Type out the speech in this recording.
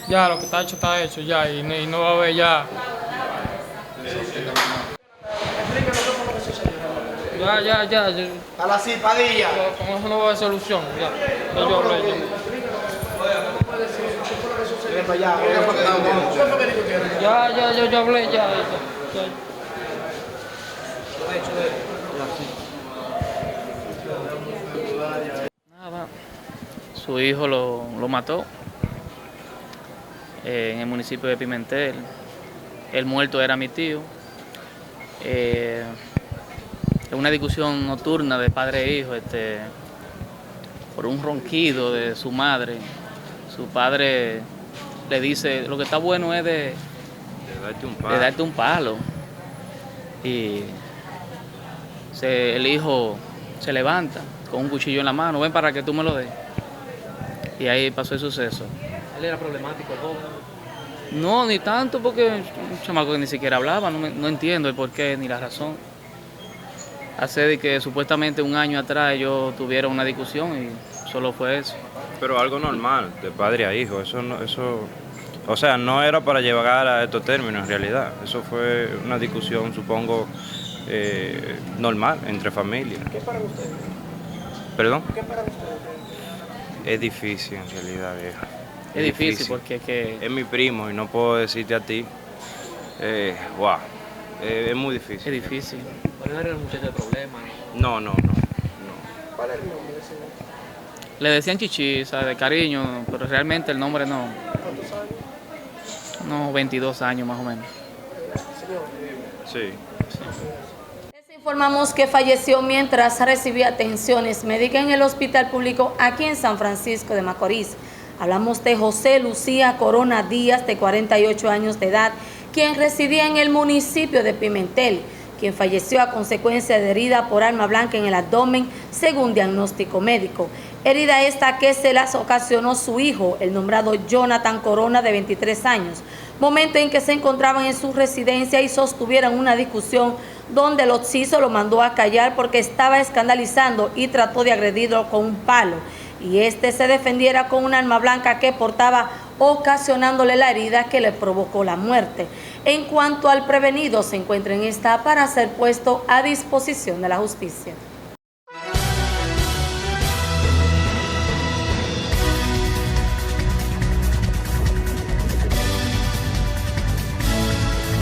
Ya lo que está hecho ya y no va a haber ya. Ya. A la Padilla. Con eso no va a haber solución, ya. Ya yo hablé, ya. Yo hablé, ya. Nada, su hijo lo mató en el municipio de Pimentel. El muerto era mi tío. En una discusión nocturna de padre e hijo, por un ronquido de su madre, su padre le dice, lo que está bueno es de darte un palo. Y el hijo se levanta con un cuchillo en la mano, ven para que tú me lo des. Y ahí pasó el suceso. ¿Él era problemático, el joven? No, ni tanto, porque un chamaco que ni siquiera hablaba, no entiendo el porqué ni la razón. Hace de que supuestamente un año atrás ellos tuvieron una discusión y solo fue eso. Pero algo normal, de padre a hijo, o sea, no era para llegar a estos términos en realidad. Eso fue una discusión, supongo, normal entre familias. ¿Qué para ustedes? ¿Perdón? ¿Qué para ustedes? Es difícil en realidad, vieja. Es difícil porque es mi primo y no puedo decirte a ti. Wow, es muy difícil. es difícil. ¿Cuál era el muchacho de problema? No. ¿Cuál es el nombre de ese señor? Le decían Chichi, ¿sabes? De cariño, pero realmente el nombre no. ¿Cuántos años? No, 22 años más o menos. Señor. Sí. Les informamos que falleció mientras recibía atenciones médicas en el hospital público aquí en San Francisco de Macorís. Hablamos de José Lucía Corona Díaz, de 48 años de edad, quien residía en el municipio de Pimentel, quien falleció a consecuencia de herida por arma blanca en el abdomen, según diagnóstico médico. Herida esta que se las ocasionó su hijo, el nombrado Jonathan Corona, de 23 años, momento en que se encontraban en su residencia y sostuvieron una discusión donde el occiso lo mandó a callar porque estaba escandalizando y trató de agredirlo con un palo, y este se defendiera con un arma blanca que portaba, ocasionándole la herida que le provocó la muerte. En cuanto al prevenido, se encuentra en esta para ser puesto a disposición de la justicia.